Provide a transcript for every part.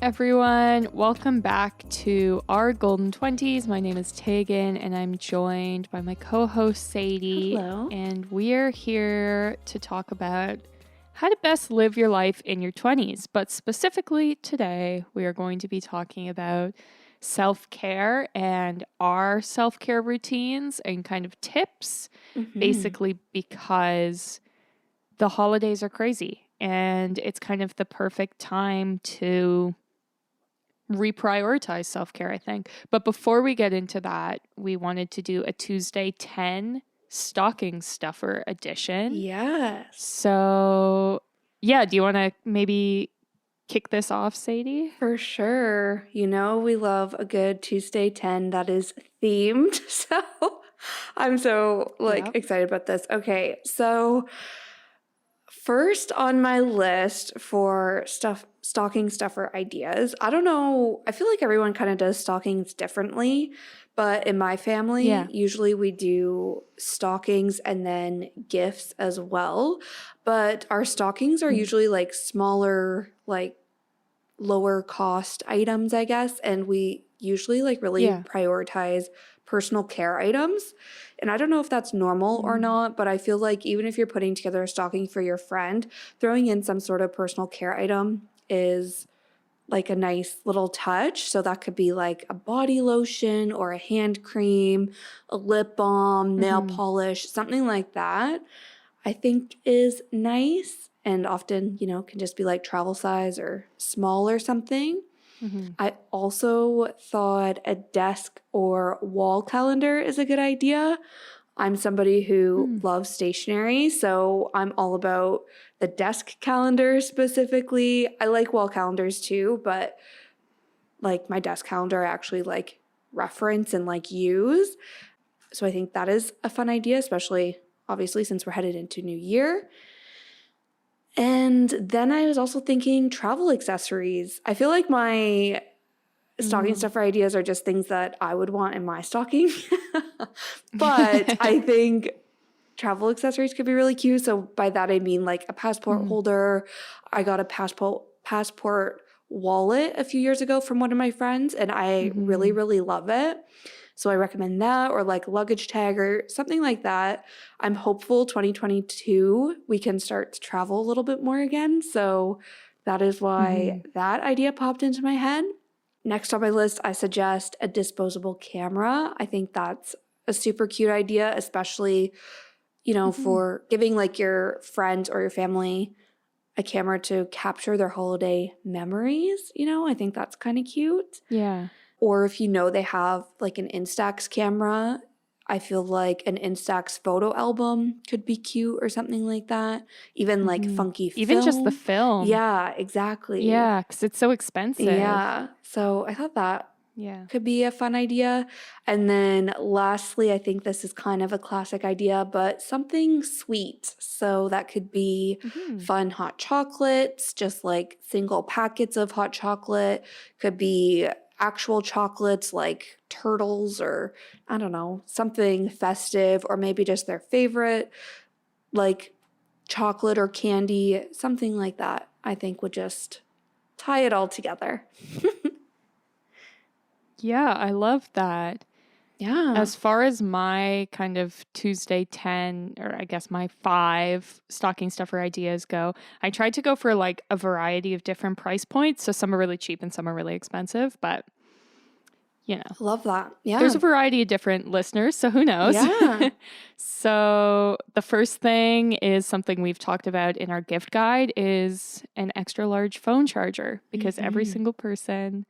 everyone. Welcome back to our Golden 20s. My name is Teagan and I'm joined by my co-host Sadie. Hello. And we're here to talk about how to best live your life in your 20s. But specifically today, we are going to be talking about self-care and our self-care routines and kind of tips, basically because the holidays are crazy and it's kind of the perfect time to reprioritize self-care, I think. But before we get into that, we wanted to do a Tuesday 10 stocking stuffer edition. Yes. So, yeah, do you want to maybe kick this off, Sadie? For sure. You know, we love a good Tuesday 10 that is themed. So I'm so excited about this. Okay, so first on my list for stocking stuffer ideas, I don't know, I feel like everyone kind of does stockings differently, but in my family, usually we do stockings and then gifts as well. But our stockings are usually like smaller, like lower cost items, I guess, and we usually really prioritize personal care items. And I don't know if that's normal or not, but I feel like even if you're putting together a stocking for your friend, throwing in some sort of personal care item is like a nice little touch. So that could be like a body lotion or a hand cream, a lip balm, nail polish, something like that, I think is nice. And often, you know, can just be like travel size or small or something. I also thought a desk or wall calendar is a good idea. I'm somebody who loves stationery, so I'm all about the desk calendar specifically. I like wall calendars too, but like my desk calendar I actually like reference and like use. So I think that is a fun idea, especially obviously since we're headed into New Year. And then I was also thinking travel accessories. I feel like my stocking stuffer ideas are just things that I would want in my stocking. But I think travel accessories could be really cute. So by that I mean like a passport holder. I got a passport wallet a few years ago from one of my friends, and I really, really love it. So I recommend that, or like luggage tag or something like that. I'm hopeful 2022 we can start to travel a little bit more again. So that is why that idea popped into my head. Next on my list, I suggest a disposable camera. I think that's a super cute idea, especially, you know, for giving like your friends or your family a camera to capture their holiday memories. You know, I think that's kind of cute. Yeah. Or if you know they have like an Instax camera, I feel like an Instax photo album could be cute or something like that. Even like funky film. Even just the film. Yeah, exactly. Yeah, because it's so expensive. Yeah. So I thought that could be a fun idea. And then lastly, I think this is kind of a classic idea, but something sweet. So that could be fun hot chocolates, just like single packets of hot chocolate. Could be actual chocolates like turtles or I don't know, something festive, or maybe just their favorite like chocolate or candy, something like that, I think would just tie it all together. Yeah, I love that. Yeah. As far as my kind of Tuesday 10, or I guess my 5 stocking stuffer ideas go, I tried to go for like a variety of different price points. So some are really cheap and some are really expensive, but you know. Love that. Yeah. There's a variety of different listeners, so who knows? Yeah. So the first thing is something we've talked about in our gift guide is an extra large phone charger, because every single person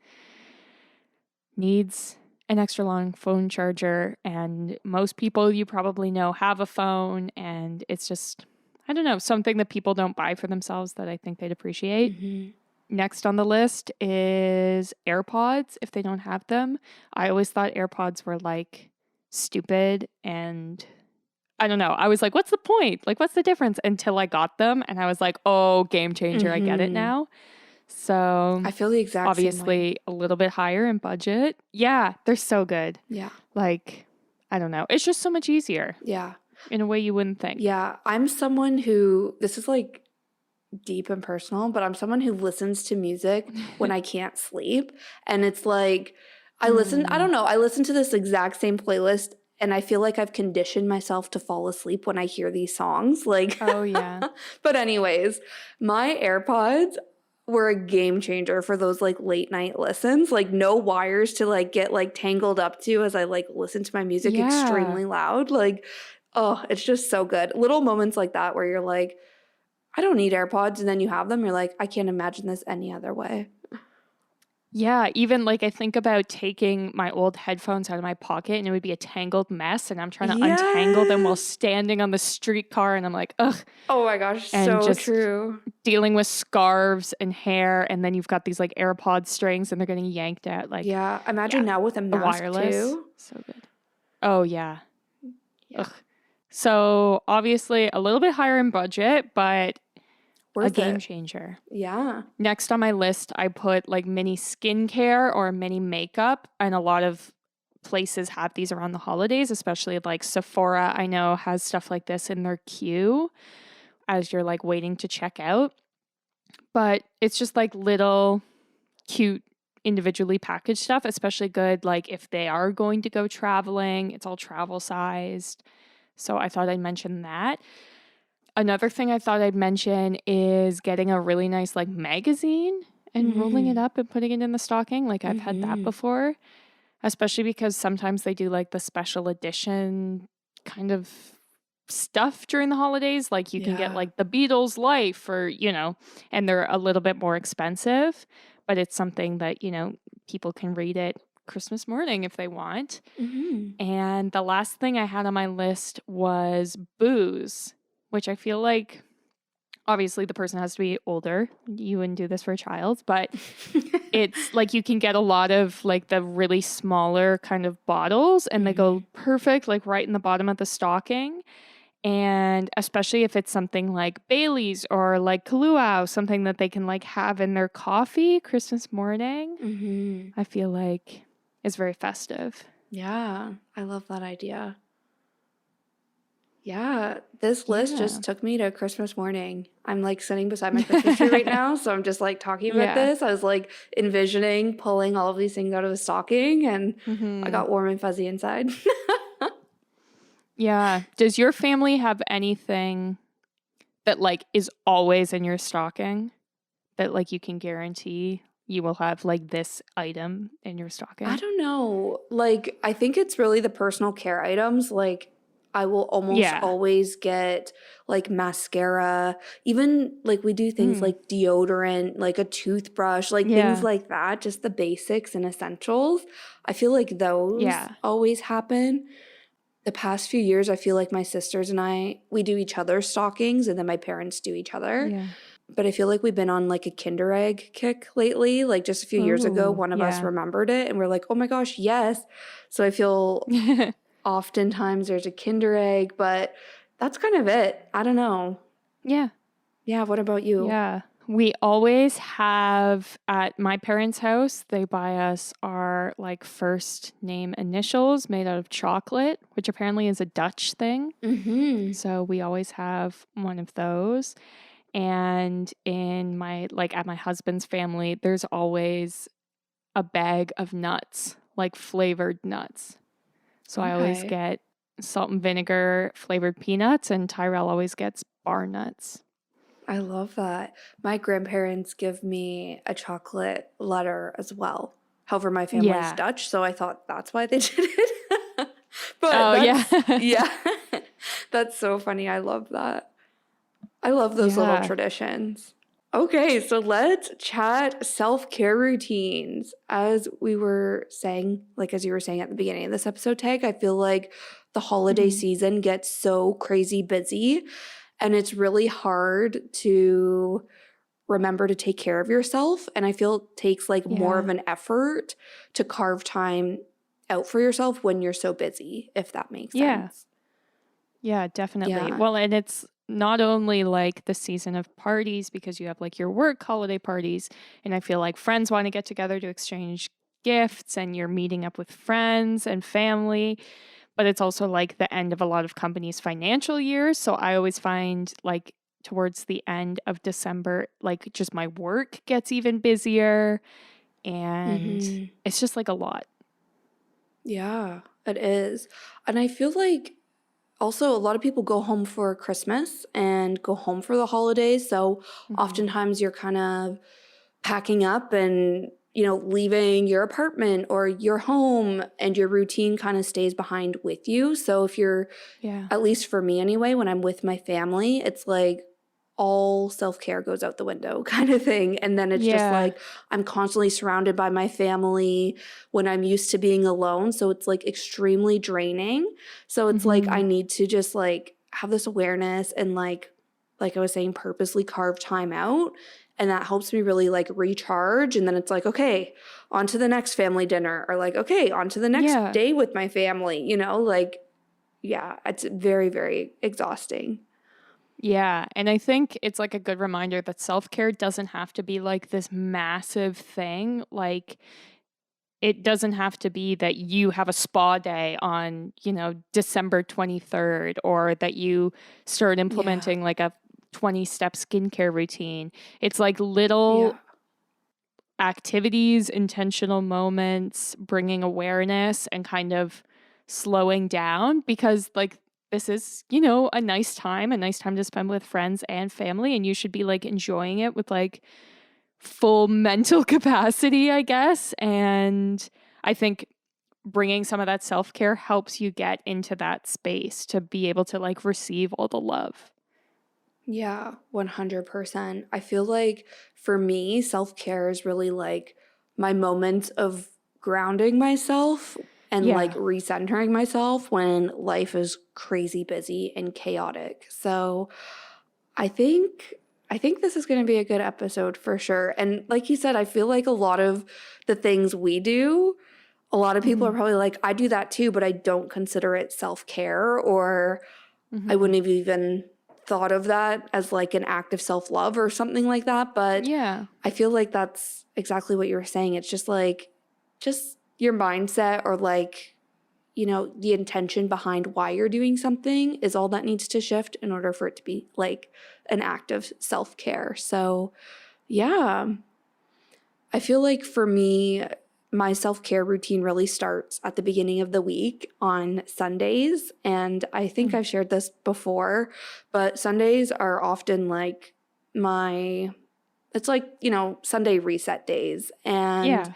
needs an extra long phone charger, and most people you probably know have a phone, and it's just, I don't know, something that people don't buy for themselves that I think they'd appreciate. Next on the list is AirPods, if they don't have them. I always thought AirPods were like stupid, and I don't know. I was like, what's the point? Like, what's the difference? Until I got them and I was like, oh, game changer. I get it now. So I feel the exact obviously same way. a little bit higher in budget. Yeah, they're so good. Yeah. Like, I don't know. It's just so much easier. Yeah. In a way you wouldn't think. Yeah. I'm someone who, this is like deep and personal, but I'm someone who listens to music when I can't sleep. And it's like, I don't know, I listen to this exact same playlist and I feel like I've conditioned myself to fall asleep when I hear these songs. Like, Oh, yeah. But anyways, my AirPods were a game changer for those like late night listens. Like no wires to like get like tangled up to as I like listen to my music extremely loud. Like, oh, it's just so good. Little moments like that where you're like, I don't need AirPods, and then you have them, you're like, I can't imagine this any other way. Yeah, even like I think about taking my old headphones out of my pocket and it would be a tangled mess and I'm trying to untangle them while standing on the streetcar and I'm like, ugh. Oh my gosh, and so just true. Dealing with scarves and hair and then you've got these like AirPod strings and they're getting yanked out. Like, yeah, imagine now with a mask wireless too. So good. Oh yeah. Ugh. So obviously a little bit higher in budget, but a game changer. Yeah. Next on my list, I put like mini skincare or mini makeup. And a lot of places have these around the holidays, especially like Sephora, I know, has stuff like this in their queue as you're like waiting to check out. But it's just like little cute individually packaged stuff, especially good like if they are going to go traveling. It's all travel sized. So I thought I'd mention that. Another thing I thought I'd mention is getting a really nice like magazine and rolling it up and putting it in the stocking. Like I've had that before, especially because sometimes they do like the special edition kind of stuff during the holidays. Like you can get like the Beatles Life or, and they're a little bit more expensive, but it's something that, people can read it Christmas morning if they want. And the last thing I had on my list was booze, which I feel like obviously the person has to be older. You wouldn't do this for a child, but it's like you can get a lot of like the really smaller kind of bottles and they go perfect like right in the bottom of the stocking. And especially if it's something like Bailey's or like Kahlua, something that they can like have in their coffee Christmas morning, I feel like is very festive. Yeah, I love that idea. Yeah, this list just took me to Christmas morning. I'm like sitting beside my Christmas tree right now, so I'm just like talking about this. I was like envisioning pulling all of these things out of the stocking and I got warm and fuzzy inside. Yeah. Does your family have anything that like is always in your stocking that like you can guarantee you will have like this item in your stocking? I don't know. Like, I think it's really the personal care items. Like, I will almost always get like mascara, even like we do things like deodorant, like a toothbrush, like things like that, just the basics and essentials. I feel like those always happen. The past few years, I feel like my sisters and I, we do each other's stockings and then my parents do each other. Yeah. But I feel like we've been on like a Kinder Egg kick lately. Like just a few years ago, one of us remembered it and we're like, oh my gosh, yes. So I feel oftentimes there's a Kinder Egg, but that's kind of it. I don't know. Yeah. Yeah. What about you? Yeah. We always have at my parents' house, they buy us our like first name initials made out of chocolate, which apparently is a Dutch thing. So we always have one of those. And in my, like at my husband's family, there's always a bag of nuts, like flavored nuts. So I always get salt and vinegar flavored peanuts and Tyrell always gets bar nuts. I love that. My grandparents give me a chocolate letter as well. However, my family's Dutch, so I thought that's why they did it. But yeah. That's so funny. I love that. I love those little traditions. Okay, so let's chat self-care routines. As we were saying, like as you were saying at the beginning of this episode, Tag, I feel like the holiday season gets so crazy busy and it's really hard to remember to take care of yourself. And I feel it takes like more of an effort to carve time out for yourself when you're so busy, if that makes sense. Yeah, definitely. Yeah. Well, and it's not only like the season of parties because you have like your work holiday parties. And I feel like friends want to get together to exchange gifts and you're meeting up with friends and family. But it's also like the end of a lot of companies' financial years. So I always find like towards the end of December, like just my work gets even busier and it's just like a lot. Yeah, it is. And I feel like also a lot of people go home for Christmas and go home for the holidays. So oftentimes you're kind of packing up and, leaving your apartment or your home, and your routine kind of stays behind with you. So if you're, at least for me anyway, when I'm with my family, it's like all self-care goes out the window kind of thing. And then it's just like I'm constantly surrounded by my family when I'm used to being alone. So it's like extremely draining. So it's like I need to just like have this awareness and like I was saying, purposely carve time out. And that helps me really like recharge. And then it's like, okay, on to the next family dinner, or like, okay, on to the next day with my family, like, yeah, it's very, very exhausting. Yeah. And I think it's like a good reminder that self-care doesn't have to be like this massive thing. Like, it doesn't have to be that you have a spa day on, December 23rd, or that you start implementing like a 20-step skincare routine. It's like little activities, intentional moments, bringing awareness and kind of slowing down, because like this is, a nice time to spend with friends and family, and you should be like enjoying it with like full mental capacity, I guess. And I think bringing some of that self-care helps you get into that space to be able to like receive all the love. Yeah, 100%. I feel like for me, self-care is really like my moments of grounding myself and like recentering myself when life is crazy busy and chaotic. So I think this is going to be a good episode for sure. And like you said, I feel like a lot of the things we do, a lot of people are probably like, I do that too, but I don't consider it self-care, or I wouldn't have even thought of that as like an act of self-love or something like that. But I feel like that's exactly what you were saying. It's just like, just your mindset, or like, the intention behind why you're doing something is all that needs to shift in order for it to be like an act of self-care. So yeah, I feel like for me, my self-care routine really starts at the beginning of the week on Sundays. And I think I've shared this before, but Sundays are often like it's like, Sunday reset days. And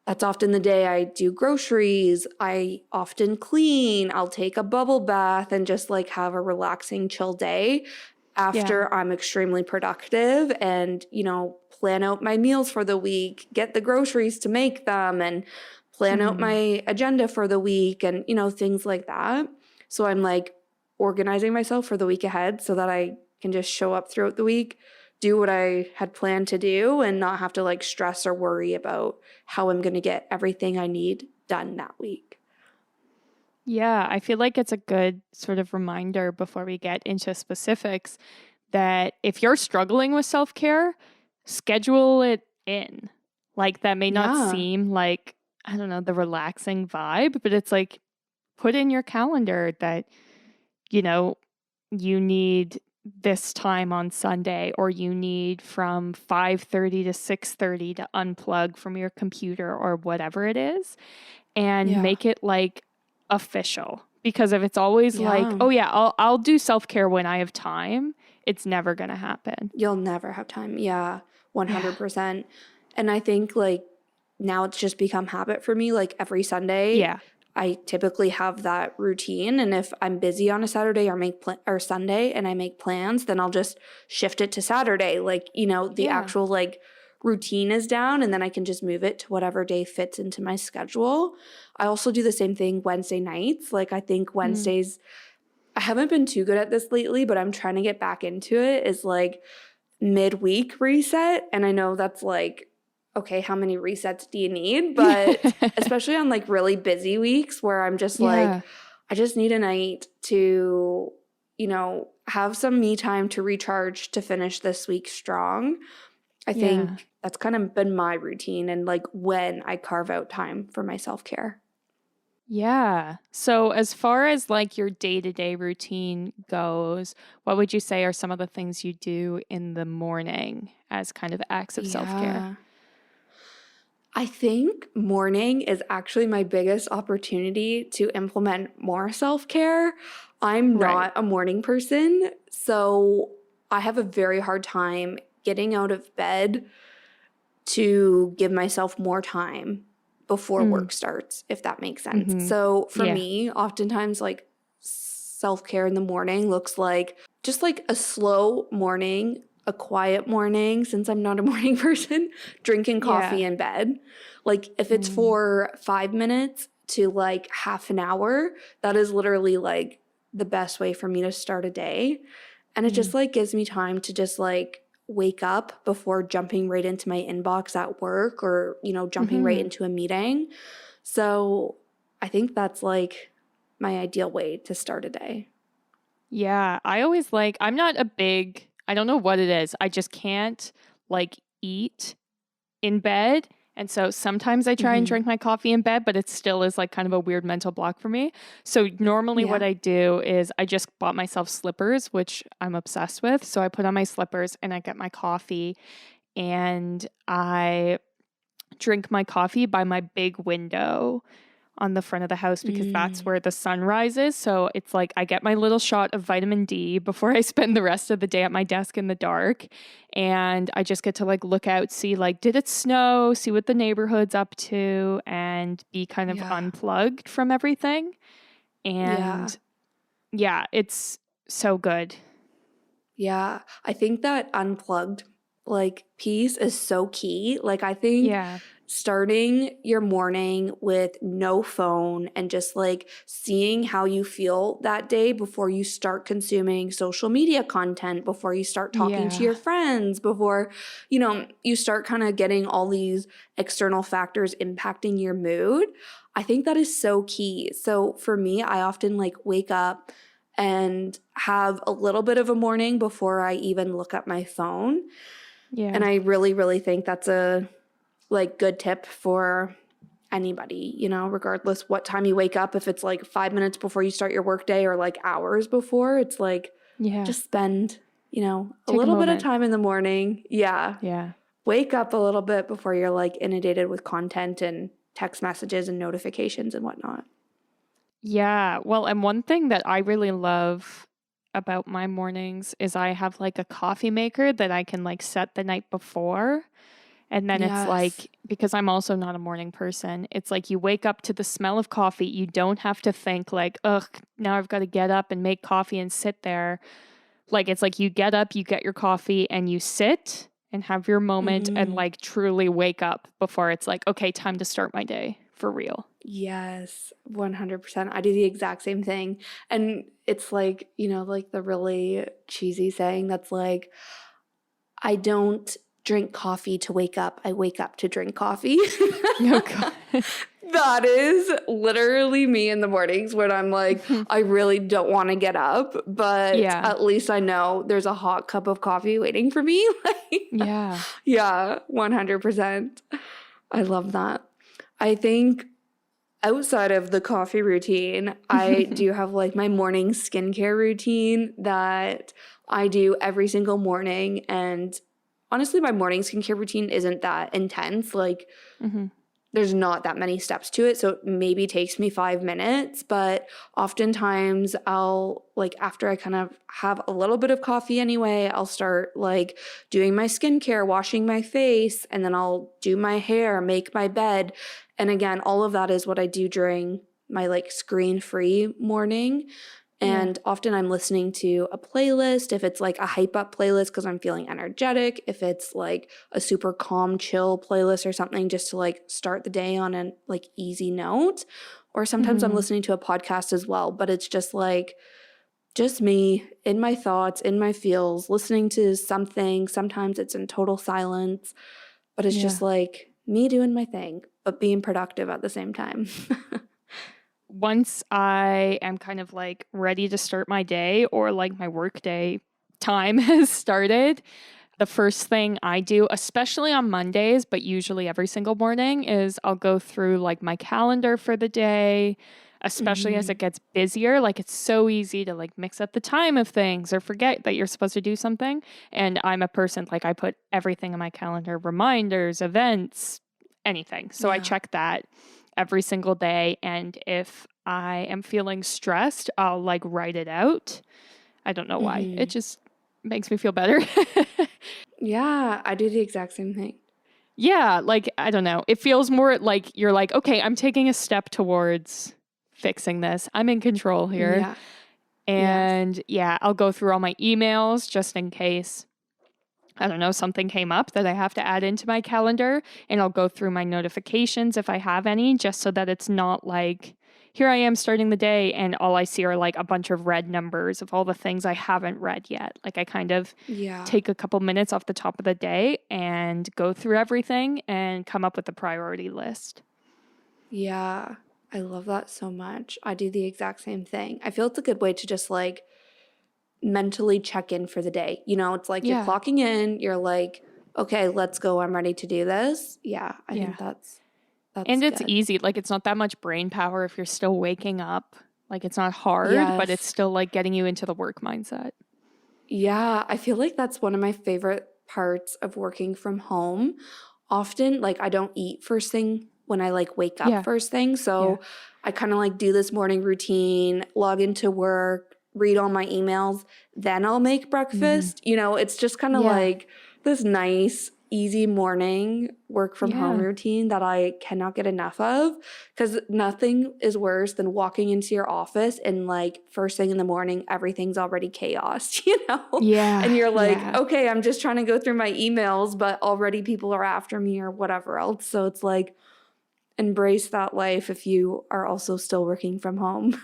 that's often the day I do groceries. I often clean. I'll take a bubble bath and just like have a relaxing, chill day after I'm extremely productive, and, plan out my meals for the week, get the groceries to make them, and plan out my agenda for the week, and, things like that. So I'm like organizing myself for the week ahead so that I can just show up throughout the week, do what I had planned to do, and not have to like stress or worry about how I'm going to get everything I need done that week. Yeah, I feel like it's a good sort of reminder before we get into specifics that if you're struggling with self-care, schedule it in. Like, that may not seem like, I don't know, the relaxing vibe, but it's like, put in your calendar that, you need this time on Sunday, or you need from 5:30 to 6:30 to unplug from your computer or whatever it is, and make it like official. Because if it's always like, oh yeah, I'll do self-care when I have time, it's never going to happen. You'll never have time. Yeah, 100%. And I think like now it's just become habit for me. Like every Sunday, I typically have that routine. And if I'm busy on a Saturday or Sunday and I make plans, then I'll just shift it to Saturday. Like, the actual like routine is down, and then I can just move it to whatever day fits into my schedule. I also do the same thing Wednesday nights. Like I think Wednesdays, I haven't been too good at this lately, but I'm trying to get back into it, is like midweek reset. And I know that's like, okay, how many resets do you need? But especially on like really busy weeks where I'm just like, I just need a night to, have some me time to recharge to finish this week strong. I think that's kind of been my routine, and like when I carve out time for my self-care. Yeah. So as far as like your day-to-day routine goes, what would you say are some of the things you do in the morning as kind of acts of self-care? Yeah. I think morning is actually my biggest opportunity to implement more self care. I'm Right. not a morning person, so I have a very hard time getting out of bed to give myself more time before Mm. work starts, if that makes sense. Mm-hmm. So for Yeah. me, oftentimes, like self care in the morning looks like just like a slow morning, a quiet morning, since I'm not a morning person, drinking coffee Yeah. in bed. Like if it's Mm. for 5 minutes to like half an hour, that is literally like the best way for me to start a day. And it just Mm. like gives me time to just like wake up before jumping right into my inbox at work or, jumping right Mm-hmm. into a meeting. So I think that's like my ideal way to start a day. Yeah. I always like, I'm not a big, I don't know what it is. I just can't like eat in bed. And so sometimes I try and Mm-hmm. drink my coffee in bed, but it still is like kind of a weird mental block for me. So normally what Yeah. I do is I just bought myself slippers, which I'm obsessed with. So I put on my slippers and I get my coffee and I drink my coffee by my big window on the front of the house because that's Mm. where the sun rises. So it's like I get my little shot of vitamin D before I spend the rest of the day at my desk in the dark. And I just get to like look out, see like, did it snow, see what the neighborhood's up to, and be kind of Yeah. unplugged from everything. Yeah. And yeah, it's so good. Yeah. I think that unplugged like piece is so key. Like I think Yeah. starting your morning with no phone and just like seeing how you feel that day before you start consuming social media content, before you start talking to Yeah. your friends, before you start kind of getting all these external factors impacting your mood. I think that is so key. So for me, I often like wake up and have a little bit of a morning before I even look at my phone. And Yeah. I really, really think that's a like good tip for anybody, regardless what time you wake up, if it's like 5 minutes before you start your workday or like hours before, it's like Yeah. just spend, a Take a little bit of moment. time in the morning. Yeah. Yeah. Wake up a little bit before you're like inundated with content and text messages and notifications and whatnot. Yeah. Well, and one thing that I really love about my mornings is I have like a coffee maker that I can like set the night before. And then it's Yes. like, because I'm also not a morning person, it's like you wake up to the smell of coffee. You don't have to think like, ugh, now I've got to get up and make coffee and sit there. Like, it's like you get up, you get your coffee, and you sit and have your moment and Mm-hmm. like truly wake up before it's like, okay, time to start my day for real. Yes, 100%. I do the exact same thing. And it's like, like the really cheesy saying that's like, I don't drink coffee to wake up. I wake up to drink coffee. Oh, God. That is literally me in the mornings when I'm like, I really don't want to get up, but Yeah. at least I know there's a hot cup of coffee waiting for me. Like, Yeah. yeah, 100%. I love that. I think outside of the coffee routine, I do have like my morning skincare routine that I do every single morning. And honestly, my morning skincare routine isn't that intense. Like, Hmm. there's not that many steps to it. So it maybe takes me 5 minutes, but oftentimes I'll like after I kind of have a little bit of coffee anyway, I'll start like doing my skincare, washing my face, and then I'll do my hair, make my bed. And again, all of that is what I do during my like screen-free morning. Yeah. And often I'm listening to a playlist, if it's like a hype up playlist because I'm feeling energetic, if it's like a super calm, chill playlist or something just to like start the day on a like easy note. Or sometimes I'm Hmm. listening to a podcast as well, but it's just like just me in my thoughts, in my feels, listening to something. Sometimes it's in total silence, but it's just Yeah. like me doing my thing, but being productive at the same time. Once I am kind of like ready to start my day or like my work day time has started, the first thing I do, especially on Mondays, but usually every single morning, is I'll go through like my calendar for the day, especially as it gets busier. Like it's so easy to like mix up the time of things or forget that you're supposed to do something. And I'm a person like I put everything in my calendar, reminders, events, anything. So I Yeah. check that every single day. And if I am feeling stressed, I'll like write it out. I don't know why. It just makes me feel better. Yeah, I do the exact same thing. Yeah, like I don't know. It feels more like you're like, okay, I'm taking a step towards fixing this. I'm in control here. Yeah. Yes. And yeah, I'll go through all my emails just in case, I don't know, something came up that I have to add into my calendar. And I'll go through my notifications if I have any, just so that it's not like, here I am starting the day and all I see are like a bunch of red numbers of all the things I haven't read yet. Like I kind of Yeah. take a couple minutes off the top of the day and go through everything and come up with a priority list. Yeah. I love that so much. I do the exact same thing. I feel it's a good way to just like mentally check in for the day. You know, it's like you're Yeah. clocking in, you're like, okay, let's go. I'm ready to do this. Yeah, I think that's And it's good. easy. Like it's not that much brain power if you're still waking up. Like it's not hard, but it's Yes. still like getting you into the work mindset. Yeah, I feel like that's one of my favorite parts of working from home. Often, like I don't eat first thing when I like wake up Yeah. first thing. Yeah. So I kind of like do this morning routine, log into work, read all my emails, then I'll make breakfast. You know, it's just kind of Yeah. like this nice, easy morning work from home Yeah. routine that I cannot get enough of, because nothing is worse than walking into your office and like first thing in the morning, everything's already chaos, you know? Yeah. And you're like, Yeah. okay, I'm just trying to go through my emails, but already people are after me or whatever else. So it's like, embrace that life if you are also still working from home.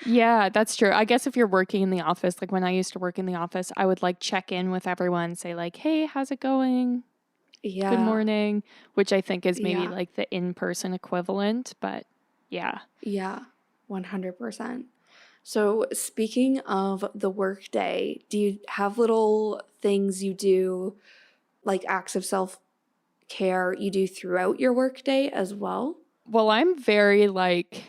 Yeah, that's true. I guess if you're working in the office, like when I used to work in the office, I would like check in with everyone, say like, "Hey, how's it going? Good Yeah. morning," which I think is maybe Yeah. like the in-person equivalent, but yeah. Yeah. 100%. So, speaking of the work day, do you have little things you do, like acts of self care you do throughout your work day as well? Well, I'm very like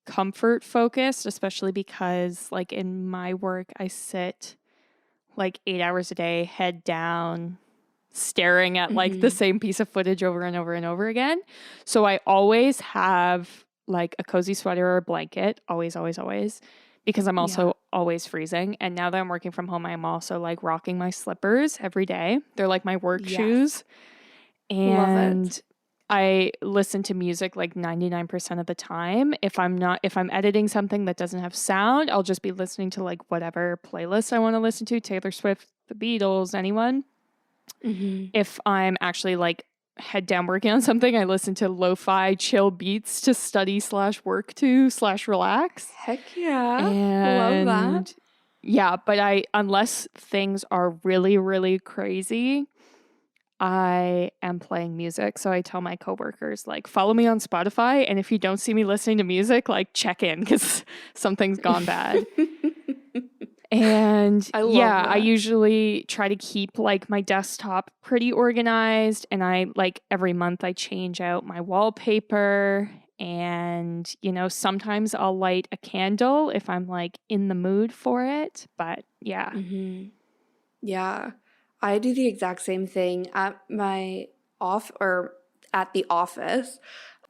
comfort focused, especially because like in my work, I sit like 8 hours a day, head down, staring at like the same piece of footage over and over and over again. So I always have like a cozy sweater or a blanket, always, always, always, because I'm Yeah. also always freezing. And now that I'm working from home, I'm also like rocking my slippers every day. They're like my work Yes. shoes. Love it. And I listen to music like 99% of the time. If I'm editing something that doesn't have sound, I'll just be listening to like whatever playlist I want to listen to, Taylor Swift, the Beatles, anyone. If I'm actually like head down working on something, I listen to lo-fi chill beats to study / work to / relax. Heck yeah. Love And that. yeah, but unless things are really, really crazy, I am playing music. So I tell my coworkers, like, follow me on Spotify. And if you don't see me listening to music, like, check in because something's gone bad. And I love yeah, I that. usually try to keep like my desktop pretty organized. And I like every month I change out my wallpaper. And, you know, sometimes I'll light a candle if I'm like in the mood for it. But yeah. Yeah. I do the exact same thing at my at the office.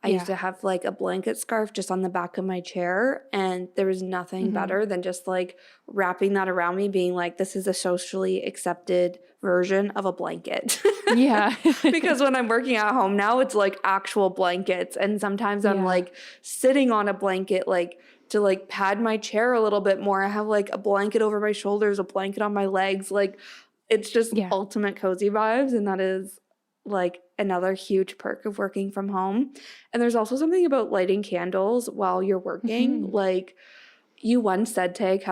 I used to have like a blanket scarf just on the back of my chair, and there was nothing better than just like wrapping that around me, being like, this is a socially accepted version of a blanket. Yeah. Because when I'm working at home now, it's like actual blankets. And sometimes I'm Yeah. like sitting on a blanket, like to like pad my chair a little bit more. I have like a blanket over my shoulders, a blanket on my legs. Like it's just Yeah. ultimate cozy vibes. And that is like another huge perk of working from home. And there's also something about lighting candles while you're working. Like you once said, Tag,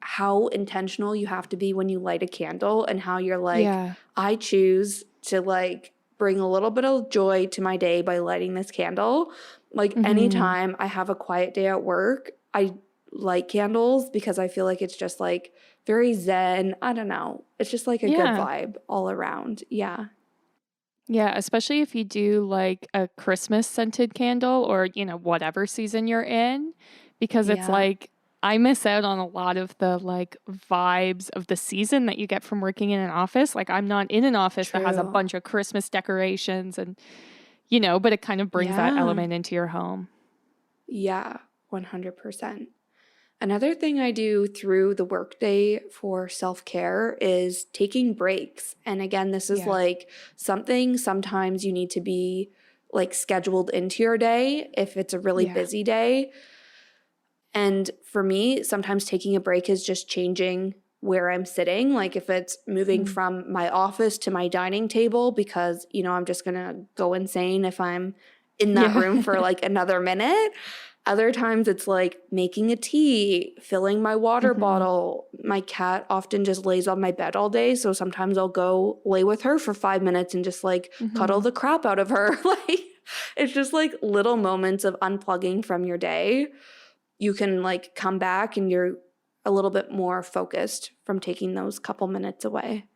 how intentional you have to be when you light a candle, and how you're like, Yeah. I choose to like bring a little bit of joy to my day by lighting this candle. Like anytime I have a quiet day at work, I light candles because I feel like it's just like very zen. I don't know. It's just like a good vibe all around. Yeah. Yeah, especially if you do like a Christmas scented candle or, whatever season you're in, because it's Yeah. like I miss out on a lot of the like vibes of the season that you get from working in an office. Like I'm not in an office that has a True. bunch of Christmas decorations and, but it kind of brings that Yeah. element into your home. Yeah. 100%. Another thing I do through the workday for self-care is taking breaks. And again, this is Yeah. like something sometimes you need to be like scheduled into your day if it's a really Yeah. busy day. And for me, sometimes taking a break is just changing where I'm sitting. Like if it's moving Mm. from my office to my dining table because, I'm just going to go insane if I'm in that Yeah. room for like another minute. Other times it's like making a tea, filling my water Mhm. bottle. My cat often just lays on my bed all day. So sometimes I'll go lay with her for 5 minutes and just like cuddle Mhm. the crap out of her. Like it's just like little moments of unplugging from your day. You can like come back and you're a little bit more focused from taking those couple minutes away.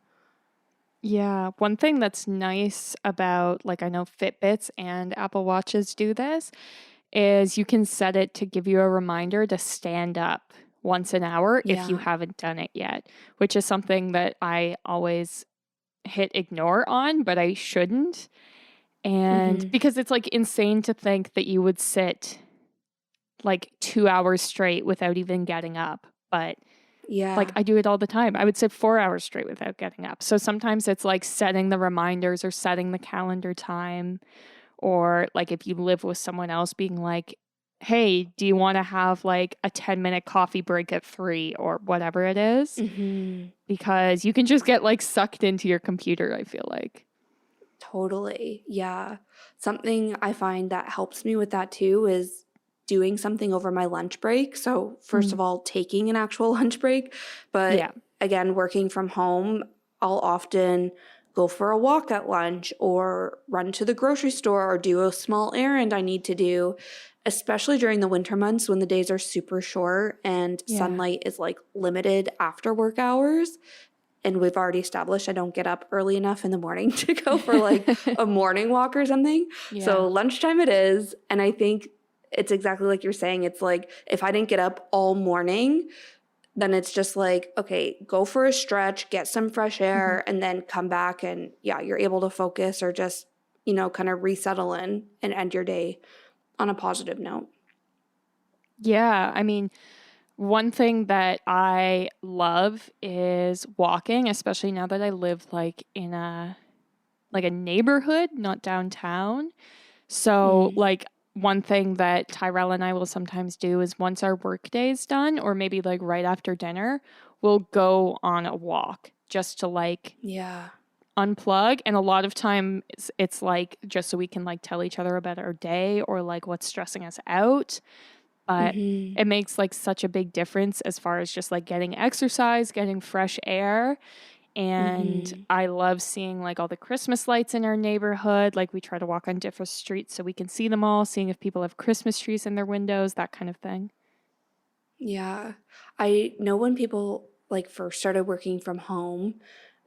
Yeah, one thing that's nice about like I know Fitbits and Apple Watches do this is you can set it to give you a reminder to stand up once an hour if you Yeah. haven't done it yet, which is something that I always hit ignore on, but I shouldn't. And Mm-hmm. because it's like insane to think that you would sit like 2 hours straight without even getting up. But like Yeah. I do it all the time. I would sit 4 hours straight without getting up. So sometimes it's like setting the reminders or setting the calendar time. Or like if you live with someone else being like, hey, do you want to have like a 10-minute coffee break at 3 or whatever it is? Mm-hmm. Because you can just get like sucked into your computer, I feel like. Totally. Yeah. Something I find that helps me with that too is doing something over my lunch break. So, first of Mm. all, taking an actual lunch break. But Yeah. again, working from home, I'll often go for a walk at lunch or run to the grocery store or do a small errand I need to do, especially during the winter months when the days are super short and Yeah. sunlight is like limited after work hours. And we've already established I don't get up early enough in the morning to go for like a morning walk or something. Yeah. So lunchtime it is. And I think it's exactly like you're saying. It's like if I didn't get up all morning, then it's just like, okay, go for a stretch, get some fresh Mhm. air, and then come back. And yeah, you're able to focus or just, kind of resettle in and end your day on a positive note. Yeah. I mean, one thing that I love is walking, especially now that I live like in a neighborhood, not downtown. So, Mm. like, one thing that Tyrell and I will sometimes do is once our work day is done, or maybe like right after dinner, we'll go on a walk just to like Yeah. unplug. And a lot of time it's like just so we can like tell each other about our day or like what's stressing us out. But Mm-hmm. it makes like such a big difference as far as just like getting exercise, getting fresh air. And Mm-hmm. I love seeing like all the Christmas lights in our neighborhood. Like we try to walk on different streets so we can see them all, seeing if people have Christmas trees in their windows, that kind of thing. Yeah. I know when people like first started working from home,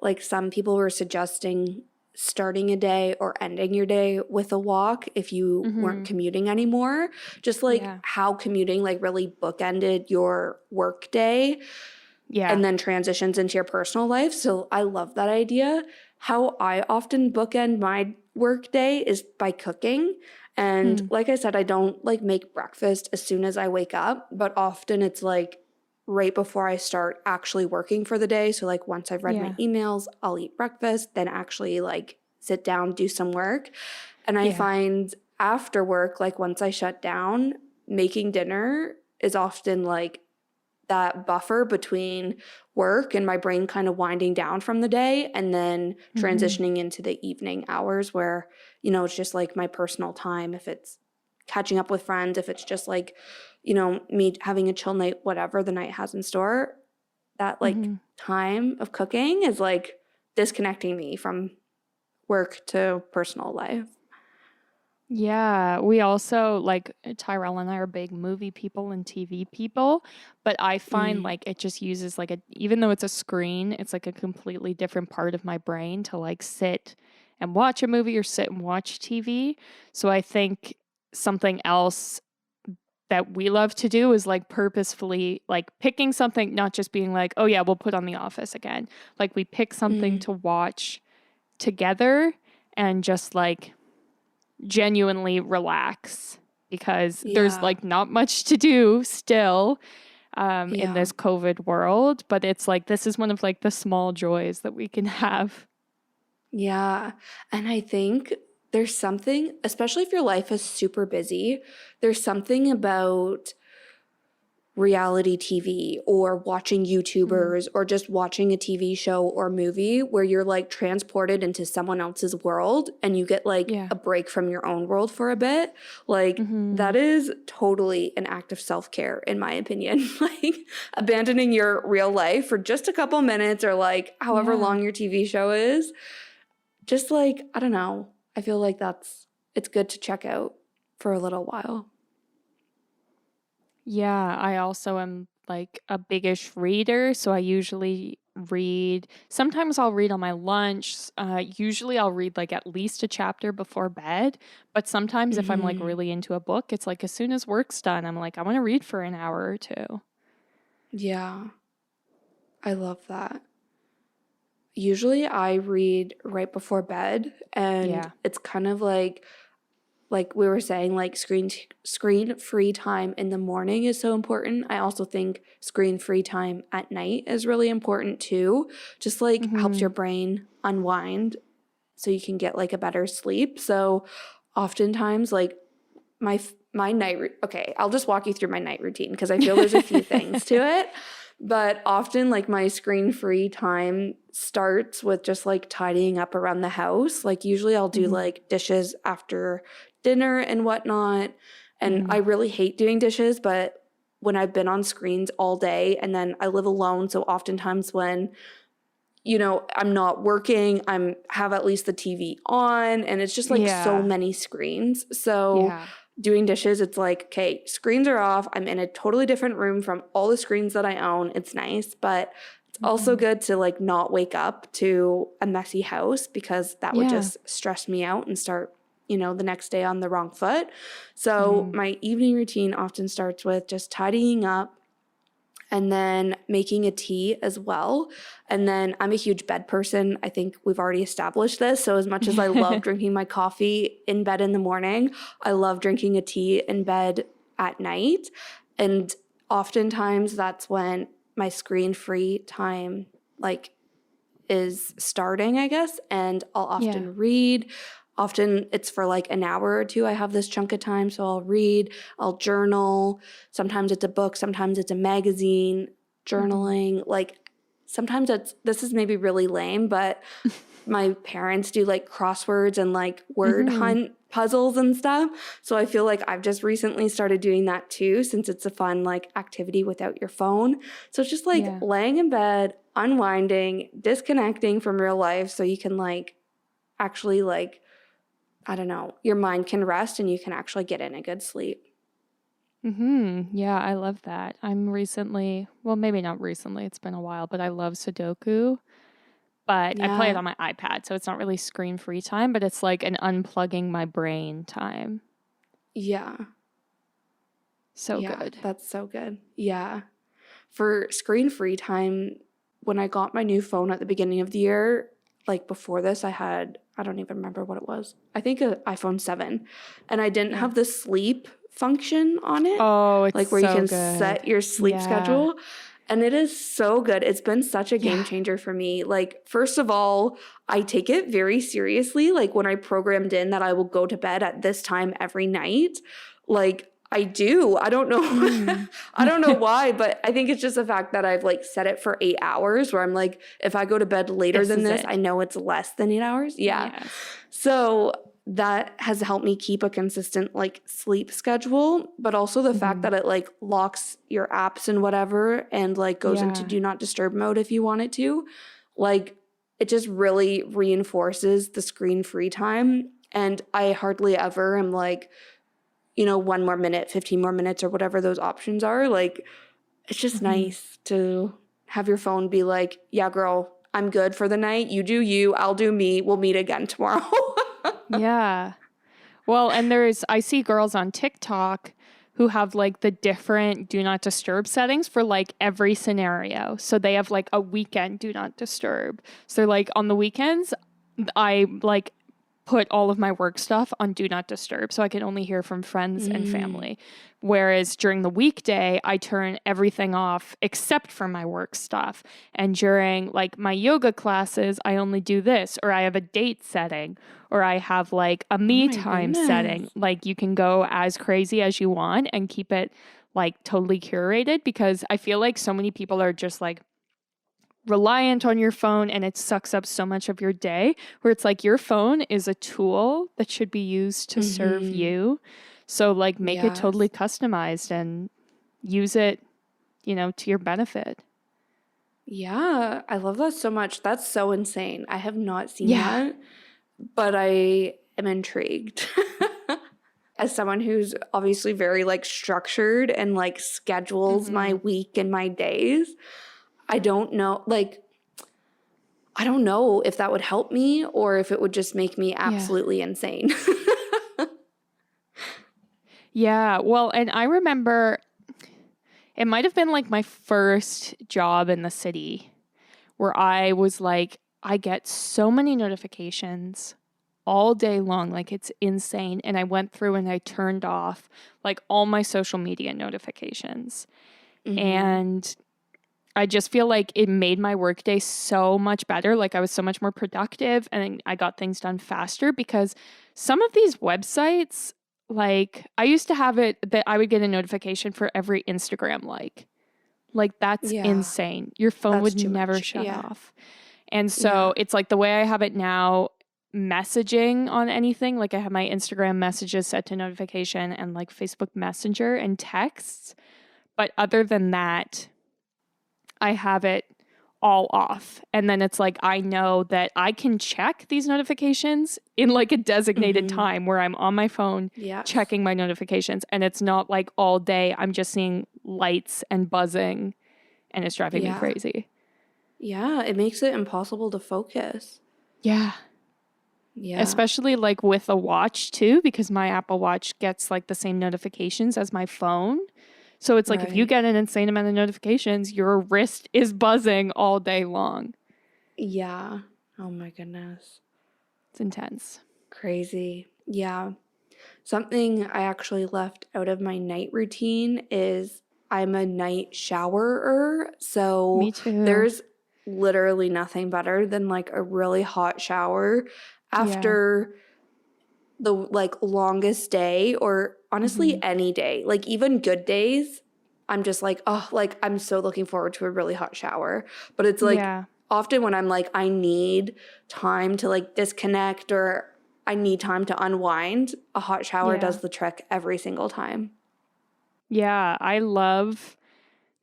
like some people were suggesting starting a day or ending your day with a walk if you weren't Mm-hmm. commuting anymore. Just like Yeah. how commuting like really bookended your work day Yeah. and then transitions into your personal life. So I love that idea. How I often bookend my work day is by cooking. And Mm. like I said, I don't like make breakfast as soon as I wake up, but often it's like right before I start actually working for the day. So like once I've read my Yeah. emails, I'll eat breakfast, then actually like sit down, do some work. And I Yeah. find after work, like once I shut down, making dinner is often like that buffer between work and my brain kind of winding down from the day and then Mm-hmm. transitioning into the evening hours where, it's just like my personal time. If it's catching up with friends, if it's just like, me having a chill night, whatever the night has in store, that like Mm-hmm. time of cooking is like disconnecting me from work to personal life. Yeah, we also like Tyrell and I are big movie people and TV people, but I find Mm, like it just uses like even though it's a screen, it's like a completely different part of my brain to like sit and watch a movie or sit and watch TV. So I think something else that we love to do is like purposefully like picking something, not just being like, oh yeah, we'll put on The Office again. Like we pick something mm, to watch together and just like genuinely relax because there's yeah, like not much to do still in yeah. this COVID world, but it's like this is one of like the small joys that we can have. Yeah. And I think there's something, especially if your life is super busy, there's something about reality TV or watching Mm. YouTubers or just watching a TV show or movie where you're like transported into someone else's world and you get like Yeah. a break from your own world for a bit. Like, Mm-hmm. that is totally an act of self-care, in my opinion. Like, abandoning your real life for just a couple minutes or like however Yeah. long your TV show is, just like, I don't know. I feel like it's good to check out for a little while. Yeah, I also am like a biggish reader, so I usually read. Sometimes I'll read on my lunch. Usually I'll read like at least a chapter before bed. But sometimes if I'm like Hmm. really into a book, it's like as soon as work's done, I'm like, I want to read for an hour or two. Yeah, I love that. Usually I read right before bed, and Yeah. it's kind of like we were saying, like screen free time in the morning is so important. I also think screen free time at night is really important too. Just like helps Mm-hmm. your brain unwind so you can get like a better sleep. So oftentimes like my okay, I'll just walk you through my night routine because I feel there's a few things to it. But often like my screen-free time starts with just like tidying up around the house. Like usually I'll do Mm-hmm. like dishes after dinner and whatnot. And Mm-hmm. I really hate doing dishes, but when I've been on screens all day and then I live alone, so oftentimes when I'm not working, I'm have at least the TV on, and it's just like so Yeah. many screens. So Yeah. doing dishes, it's like, okay, screens are off. I'm in a totally different room from all the screens that I own. It's nice, but it's also Mm-hmm. good to like not wake up to a messy house because that would Yeah. just stress me out and start, the next day on the wrong foot. So Mm-hmm. my evening routine often starts with just tidying up and then making a tea as well. And then I'm a huge bed person. I think we've already established this. So, as much as I love drinking my coffee in bed in the morning, I love drinking a tea in bed at night. And oftentimes that's when my screen free time, like, is starting, I guess, and I'll Yeah. often read. Often it's for like an hour or two. I have this chunk of time, so I'll read, I'll journal. Sometimes it's a book, sometimes it's a magazine, Mm-hmm. journaling. Like sometimes this is maybe really lame, but my parents do like crosswords and like word Mm-hmm. hunt puzzles and stuff. So I feel like I've just recently started doing that too, since it's a fun like activity without your phone. So it's just like Yeah. laying in bed, unwinding, disconnecting from real life so you can like actually like, I don't know, your mind can rest and you can actually get in a good sleep. Mm-hmm. Yeah, I love that. I'm recently, well, maybe not recently, it's been a while, but I love Sudoku. But I play it Yeah. on my iPad, so it's not really screen free time, but it's like an unplugging my brain time. Yeah. So Yeah. good. That's so good. Yeah. For screen free time, when I got my new phone at the beginning of the year, like before this, I don't even remember what it was. I think an iPhone 7. And I didn't Yeah. have the sleep function on it, Oh, it's like where you so can good. set your sleep Yeah. schedule. And it is so good. It's been such a game Yeah. changer for me. Like, first of all, I take it very seriously. Like, when I programmed in that I will go to bed at this time every night, like, I do. I don't know. Mm. I don't know why, but I think it's just the fact that I've like set it for 8 hours where I'm like, if I go to bed later This than is this, I it. know it's less than 8 hours. Yeah. Yes. So that has helped me keep a consistent like sleep schedule, but also the fact Mm-hmm. that it like locks your apps and whatever and like goes into Yeah. do not disturb mode if you want it to. Like it just really reinforces the screen free time. And I hardly ever am like, 1 more minute, 15 more minutes, or whatever those options are. Like, it's just nice to have your phone be like, yeah, girl, I'm good for the night. You do you, I'll do me. We'll meet again tomorrow. Yeah. Well, and I see girls on TikTok who have like the different do not disturb settings for like every scenario. So they have like a weekend do not disturb. So they're like, on the weekends, I like put all of my work stuff on do not disturb so I can only hear from friends and family. Whereas during the weekday, I turn everything off except for my work stuff. And during like my yoga classes, I only do this, or I have a date setting, or I have like a me time setting. Like you can go as crazy as you want and keep it like totally curated, because I feel like so many people are just like reliant on your phone and it sucks up so much of your day, where it's like your phone is a tool that should be used to serve you. So like make it totally customized and use it, to your benefit. Yeah, I love that so much. That's so insane. I have not seen that, but I am intrigued. As someone who's obviously very like structured and like schedules my week and my days, I don't know if that would help me or if it would just make me absolutely insane. Yeah. Well, and I remember it might have been like my first job in the city where I was like, I get so many notifications all day long. Like it's insane. And I went through and I turned off like all my social media notifications. And I just feel like it made my workday so much better. Like I was so much more productive and I got things done faster, because some of these websites, like I used to have it that I would get a notification for every Instagram like. Like that's insane. Your phone would never shut off. And so it's like the way I have it now, messaging on anything, like I have my Instagram messages set to notification and like Facebook Messenger and texts. But other than that, I have it all off. And then it's like, I know that I can check these notifications in like a designated time where I'm on my phone checking my notifications. And it's not like all day I'm just seeing lights and buzzing and it's driving me crazy. Yeah, it makes it impossible to focus. Yeah. Yeah. Especially like with a watch too, because my Apple Watch gets like the same notifications as my phone. So it's like if you get an insane amount of notifications, your wrist is buzzing all day long. Yeah. Oh my goodness. It's intense. Crazy. Yeah. Something I actually left out of my night routine is I'm a night showerer. So me too. There's literally nothing better than like a really hot shower after the like longest day, or honestly any day, like even good days. I'm just like, oh, like I'm so looking forward to a really hot shower. But it's like often when I'm like, I need time to like disconnect or I need time to unwind, a hot shower does the trick every single time. Yeah,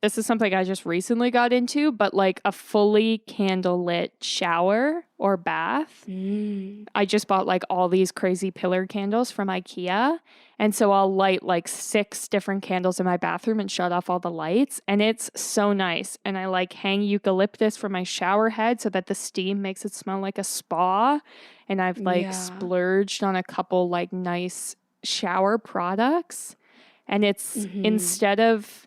this is something I just recently got into, but like a fully candlelit shower or bath. I just bought like all these crazy pillar candles from IKEA. And so I'll light like 6 different candles in my bathroom and shut off all the lights. And it's so nice. And I like hang eucalyptus from my shower head so that the steam makes it smell like a spa. And I've like splurged on a couple like nice shower products. And it's instead of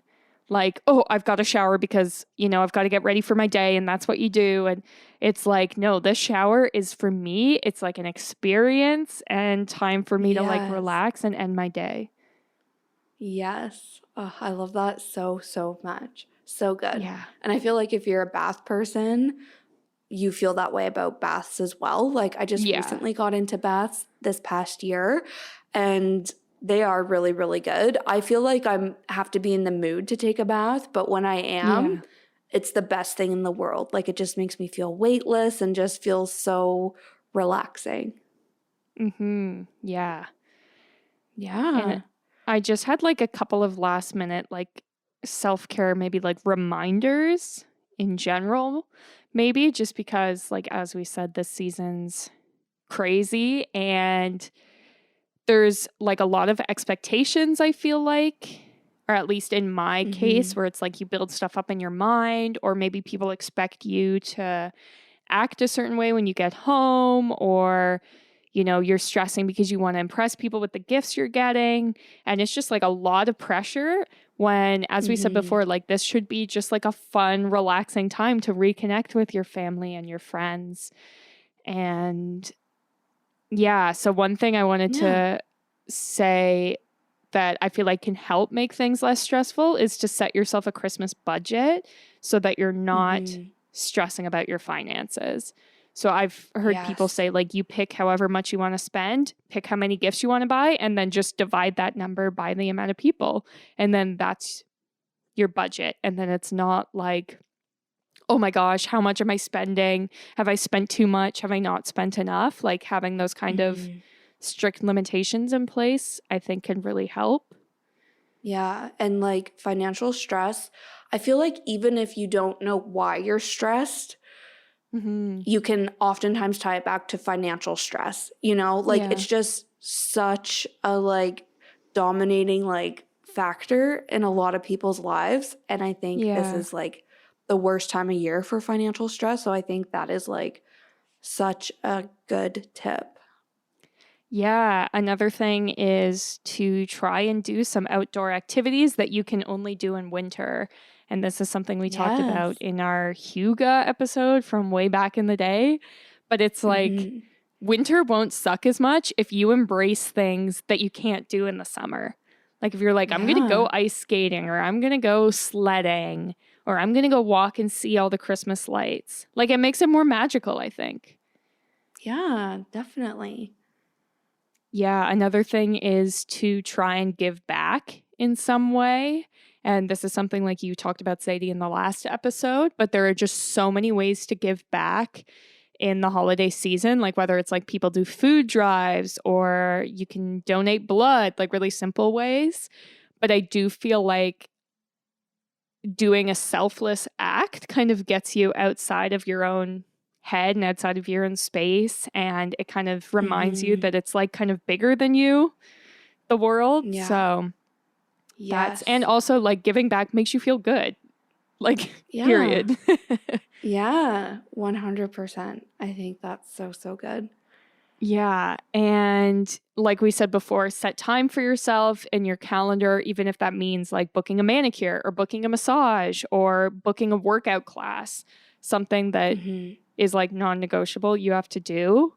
like, oh, I've got to shower because, I've got to get ready for my day and that's what you do. And it's like, no, this shower is for me. It's like an experience and time for me to like relax and end my day. Yes. Oh, I love that so, so much. So good. Yeah. And I feel like if you're a bath person, you feel that way about baths as well. Like I just recently got into baths this past year and they are really, really good. I feel like I have to be in the mood to take a bath, but when I am, it's the best thing in the world. Like it just makes me feel weightless and just feels so relaxing. Yeah. Yeah. And I just had like a couple of last minute like self-care, maybe like reminders in general, maybe just because like, as we said, this season's crazy, and there's like a lot of expectations, I feel like, or at least in my case, where it's like you build stuff up in your mind, or maybe people expect you to act a certain way when you get home, or you're stressing because you want to impress people with the gifts you're getting. And it's just like a lot of pressure when, as we said before, like this should be just like a fun, relaxing time to reconnect with your family and your friends. And yeah, so one thing I wanted to say that I feel like can help make things less stressful is to set yourself a Christmas budget so that you're not stressing about your finances. So I've heard people say, like, you pick however much you want to spend, pick how many gifts you want to buy, and then just divide that number by the amount of people. And then that's your budget. And then it's not like, oh my gosh, how much am I spending? Have I spent too much? Have I not spent enough? Like having those kind of strict limitations in place, I think can really help. Yeah. And like financial stress, I feel like even if you don't know why you're stressed, you can oftentimes tie it back to financial stress, it's just such a like dominating like factor in a lot of people's lives. And I think this is like the worst time of year for financial stress. So I think that is like such a good tip. Yeah. Another thing is to try and do some outdoor activities that you can only do in winter. And this is something we talked about in our Huga episode from way back in the day. But it's like winter won't suck as much if you embrace things that you can't do in the summer. Like if you're like, I'm going to go ice skating, or I'm going to go sledding, or I'm going to go walk and see all the Christmas lights. Like it makes it more magical, I think. Yeah, definitely. Yeah, another thing is to try and give back in some way. And this is something like you talked about, Sadie, in the last episode, but there are just so many ways to give back in the holiday season, like whether it's like people do food drives or you can donate blood, like really simple ways. But I do feel like doing a selfless act kind of gets you outside of your own head and outside of your own space, and it kind of reminds you that it's like kind of bigger than you, the world. So and also like giving back makes you feel good, like period. 100%. I think that's so good. Yeah. And like we said before, set time for yourself in your calendar, even if that means like booking a manicure or booking a massage or booking a workout class, something that is like non-negotiable you have to do.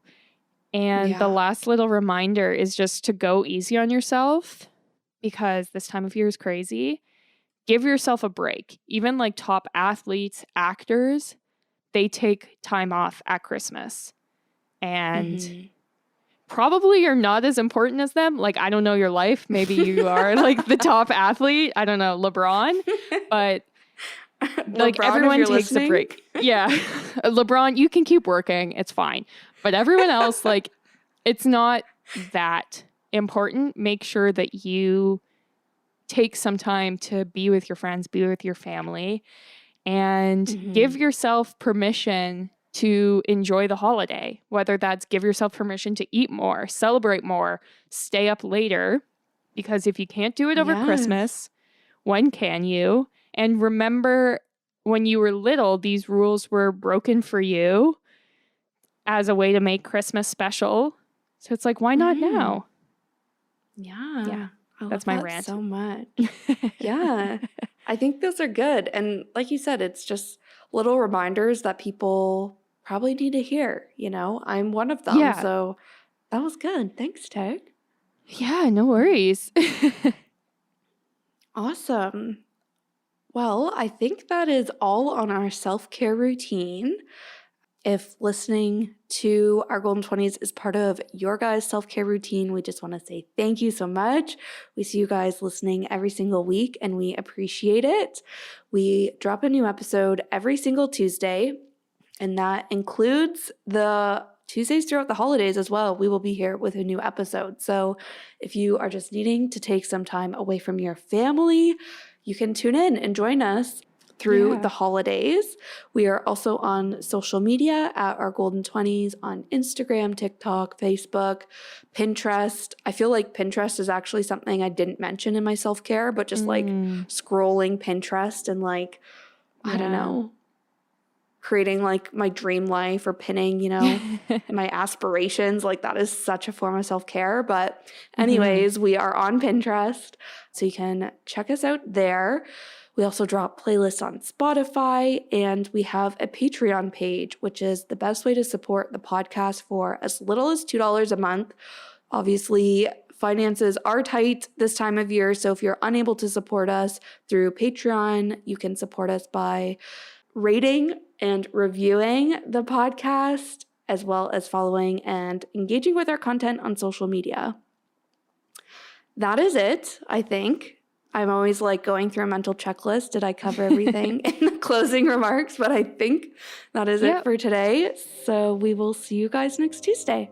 And the last little reminder is just to go easy on yourself, because this time of year is crazy. Give yourself a break. Even like top athletes, actors, they take time off at Christmas. And probably you're not as important as them. Like, I don't know your life. Maybe you are like the top athlete. I don't know, LeBron. But like LeBron, everyone takes a break. Yeah. LeBron, you can keep working. It's fine. But everyone else, like, it's not that important. Make sure that you take some time to be with your friends, be with your family, and give yourself permission to enjoy the holiday, whether that's give yourself permission to eat more, celebrate more, stay up later, because if you can't do it over Christmas, when can you? And remember, when you were little, these rules were broken for you as a way to make Christmas special. So it's like, why not now? Yeah. That's my rant. So much. Yeah. I think those are good. And like you said, it's just little reminders that people probably need to hear. I'm one of them. Yeah. So that was good. Thanks, Teagan. Yeah, no worries. Awesome. Well, I think that is all on our self-care routine. If listening to our Golden 20s is part of your guys' self-care routine, we just want to say thank you so much. We see you guys listening every single week, and we appreciate it. We drop a new episode every single Tuesday, and that includes the Tuesdays throughout the holidays as well. We will be here with a new episode. So if you are just needing to take some time away from your family, you can tune in and join us. through the holidays. We are also on social media at Our Golden 20s on Instagram, TikTok, Facebook, Pinterest. I feel like Pinterest is actually something I didn't mention in my self-care, but just like scrolling Pinterest and like, I don't know, creating like my dream life or pinning, you know, my aspirations. Like that is such a form of self-care. But anyways, we are on Pinterest, so you can check us out there. We also drop playlists on Spotify, and we have a Patreon page, which is the best way to support the podcast for as little as $2 a month. Obviously, finances are tight this time of year, so if you're unable to support us through Patreon, you can support us by rating and reviewing the podcast, as well as following and engaging with our content on social media. That is it, I think. I'm always like going through a mental checklist. Did I cover everything in the closing remarks? But I think that is it for today. So we will see you guys next Tuesday.